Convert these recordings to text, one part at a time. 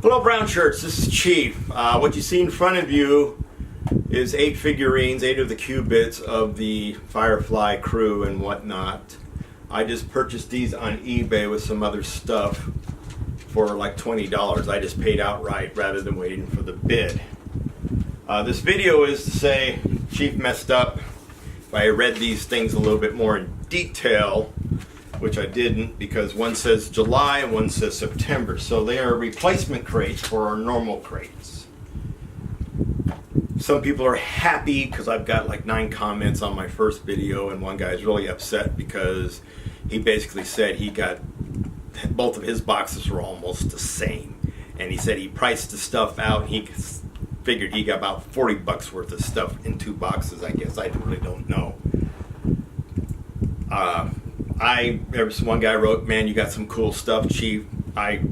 Hello Brown Shirts, this is Chief. What you see in front of you is 8 figurines, 8 of the Q Bits of the Firefly crew and whatnot. I just purchased these on eBay with some other stuff for like $20. I just paid outright rather than waiting for the bid. This video is to say Chief messed up. If I read these things a little bit more in detail, which I didn't, because one says July and one says September. So they are replacement crates for our normal crates. Some people are happy because I've got like 9 comments on my first video, and one guy's really upset because he basically said he got both of his boxes were almost the same, and he said he priced the stuff out and he figured he got about 40 bucks worth of stuff in 2 boxes. I guess I really don't know. There was one guy wrote, "Man, you got some cool stuff, Chief." I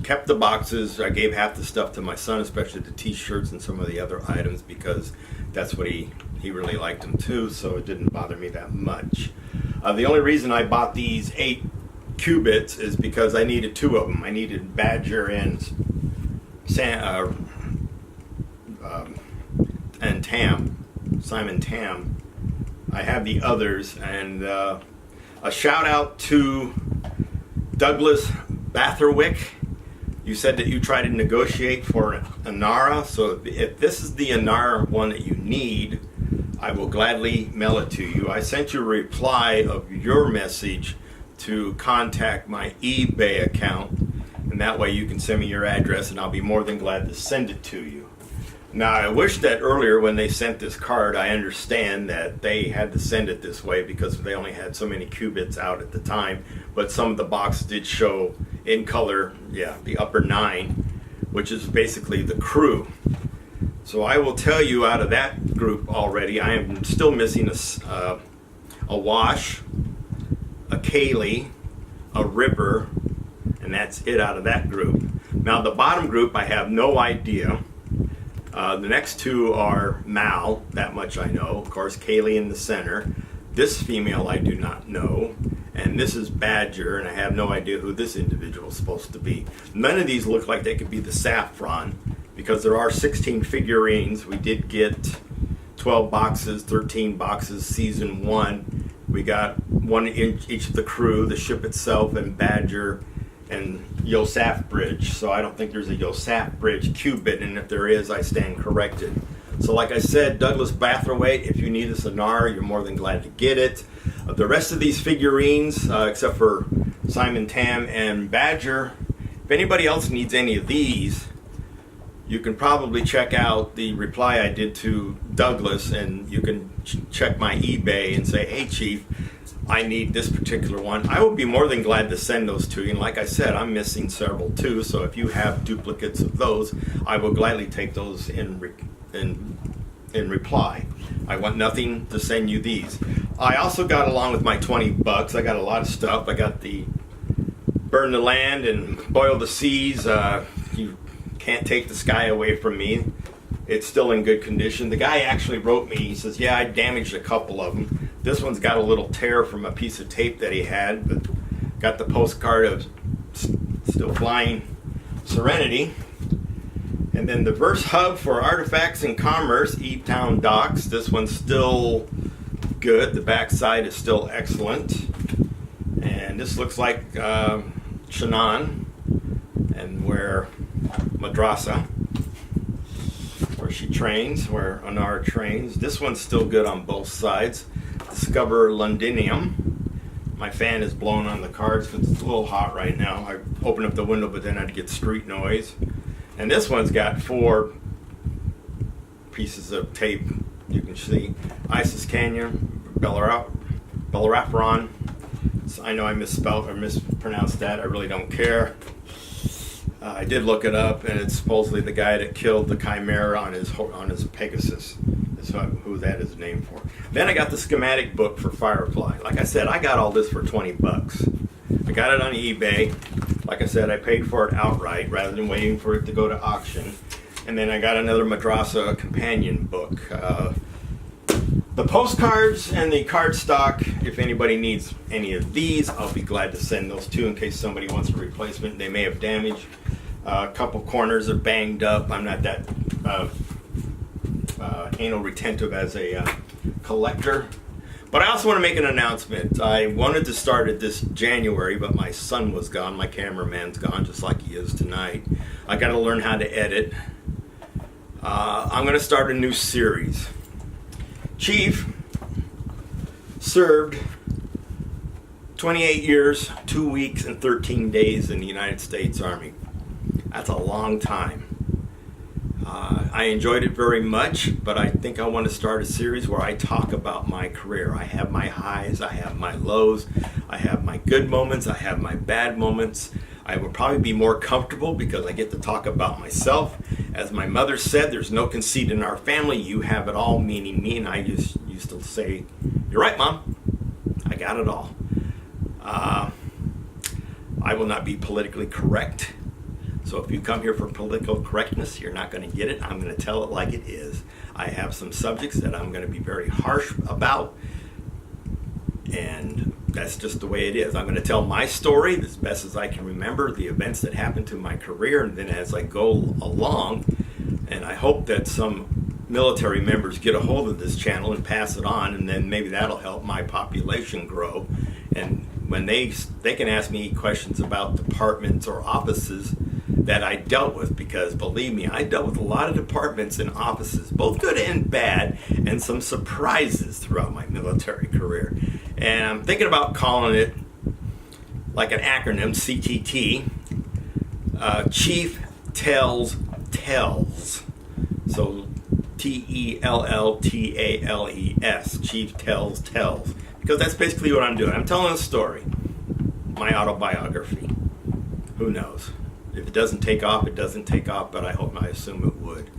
kept the boxes. I gave half the stuff to my son, especially the t-shirts and some of the other items, because that's what he really liked them too, so it didn't bother me that much. The only reason I bought these 8 Q Bits is because I needed 2 of them. I needed Badger and Tam, Simon Tam. I have the others, and a shout out to Douglas Batherwick. You said that you tried to negotiate for Inara, so if this is the Inara one that you need, I will gladly mail it to you. I sent you a reply of your message to contact my eBay account, and that way you can send me your address and I'll be more than glad to send it to you. Now, I wish that earlier when they sent this card, I understand that they had to send it this way because they only had so many Q Bits out at the time, but some of the boxes did show in color, yeah, the upper 9, which is basically the crew. So I will tell you, out of that group already, I am still missing a Wash, a KayLee, a Ripper, and that's it out of that group. Now the bottom group, I have no idea. The next 2 are Mal, that much I know. Of course, KayLee in the center. This female I do not know. And this is Badger, and I have no idea who this individual is supposed to be. None of these look like they could be the Saffron, because there are 16 figurines. We did get 12 boxes, 13 boxes, season 1. We got 1 in each of the crew, the ship itself, and Badger, and Yosaf Bridge. So I don't think there's a Yosaf Bridge Q Bit, and if there is, I stand corrected. So like I said, Douglas Batherwick, if you need a Inara, you're more than glad to get it. The rest of these figurines, except for Simon Tam and Badger, if anybody else needs any of these, you can probably check out the reply I did to Douglas, and you can check my eBay and say, "Hey Chief, I need this particular one." I would be more than glad to send those to you. And like I said, I'm missing several too, so if you have duplicates of those, I will gladly take those in reply. I want nothing to send you these. I also got, along with my 20 bucks, I got a lot of stuff. I got the Burn the Land and Boil the Seas. You can't take the sky away from me. It's still in good condition. The guy actually wrote me, he says, "Yeah, I damaged a couple of them. This one's got a little tear from a piece of tape that he had, but got the postcard of Still Flying Serenity." And then the Verse Hub for Artifacts and Commerce, E-Town Docks. This one's still good. The back side is still excellent. And this looks like Shannon, and where Madrasa, where she trains, where Inara trains. This one's still good on both sides. Discover Londinium. My fan is blowing on the cards because it's a little hot right now. I open up the window, but then I'd get street noise. And this one's got 4 pieces of tape. You can see Isis Canyon, Bellerophon. So I know I misspelled or mispronounced that. I really don't care. I did look it up, and it's supposedly the guy that killed the Chimera on his Pegasus. That's who that is named for. Then I got the schematic book for Firefly. Like I said, I got all this for 20 bucks. I got it on eBay. Like I said, I paid for it outright rather than waiting for it to go to auction. And then I got another Madrasa companion book. The postcards and the cardstock, if anybody needs any of these, I'll be glad to send those too in case somebody wants a replacement. They may have damage. A couple corners are banged up. I'm not that anal retentive as a collector. But I also want to make an announcement. I wanted to start it this January, but my son was gone. My cameraman's gone, just like he is tonight. I got to learn how to edit. I'm going to start a new series. Chief served 28 years, 2 weeks, and 13 days in the United States Army. That's a long time. I enjoyed it very much, but I think I want to start a series where I talk about my career. I have my highs, I have my lows, I have my good moments, I have my bad moments. I will probably be more comfortable because I get to talk about myself. As my mother said, there's no conceit in our family. You have it all, meaning me, and I just used to say, "You're right, Mom. I got it all." I will not be politically correct. So if you come here for political correctness, you're not going to get it. I'm going to tell it like it is. I have some subjects that I'm going to be very harsh about, and that's just the way it is. I'm going to tell my story as best as I can remember, the events that happened to my career, and then as I go along, and I hope that some military members get a hold of this channel and pass it on, and then maybe that'll help my population grow. And when they can ask me questions about departments or offices that I dealt with, because believe me, I dealt with a lot of departments and offices, both good and bad, and some surprises throughout my military career. And I'm thinking about calling it like an acronym, CTT, Chief Tells Tales. So TELLTALES, Chief Tells Tales. Because that's basically what I'm doing. I'm telling a story, my autobiography. Who knows? If it doesn't take off, it doesn't take off, but I assume it would.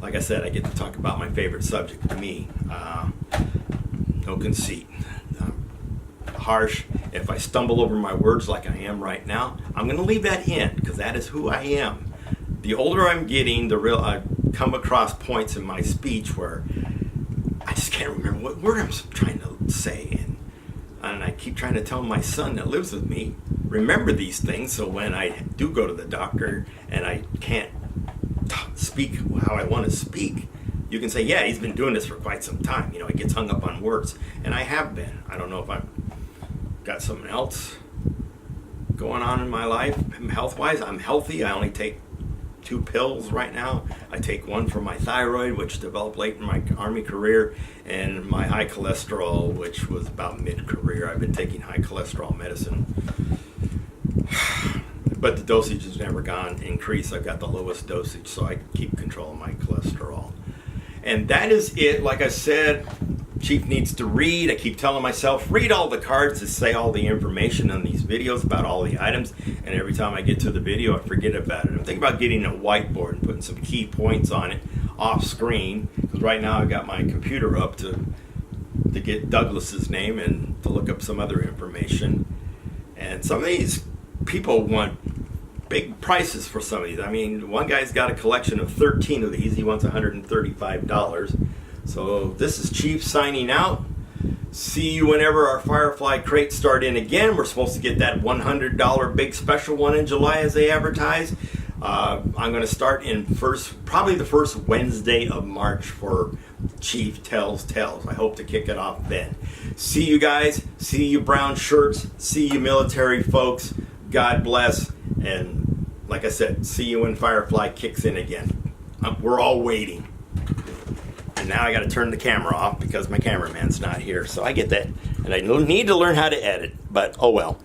Like I said, I get to talk about my favorite subject, me. No conceit. Harsh. If I stumble over my words like I am right now, I'm going to leave that in, because that is who I am. The older I'm getting, I come across points in my speech where I just can't remember what word I'm trying to say. And I keep trying to tell my son that lives with me, remember these things, so when I do go to the doctor and I can't speak how I want to speak, you can say, yeah, he's been doing this for quite some time. He gets hung up on words. And I have been. I don't know if I've got something else going on in my life health-wise. I'm healthy. I only take 2 pills right now. I take one for my thyroid, which developed late in my Army career, and my high cholesterol, which was about mid-career. I've been taking high cholesterol medicine, but the dosage has never gone increased. I've got the lowest dosage, so I keep control of my cholesterol. And that is it. Like I said, Chief needs to read. I keep telling myself, read all the cards that say all the information on these videos about all the items, and every time I get to the video, I forget about it. I'm thinking about getting a whiteboard and putting some key points on it off screen, because right now I've got my computer up to get Douglas's name and to look up some other information. And some of these people want big prices for some of these. I mean, one guy's got a collection of 13 of these. He wants $135. So this is Chief signing out. See you whenever our Firefly crates start in again. We're supposed to get that $100 big special one in July as they advertise. I'm going to start in probably the first Wednesday of March for Chief Tells Tales. I hope to kick it off then. See you guys. See you brown shirts. See you military folks. God bless. And like I said, see you when Firefly kicks in again. We're all waiting. And now I got to turn the camera off because my cameraman's not here. So I get that. And I need to learn how to edit. But oh well.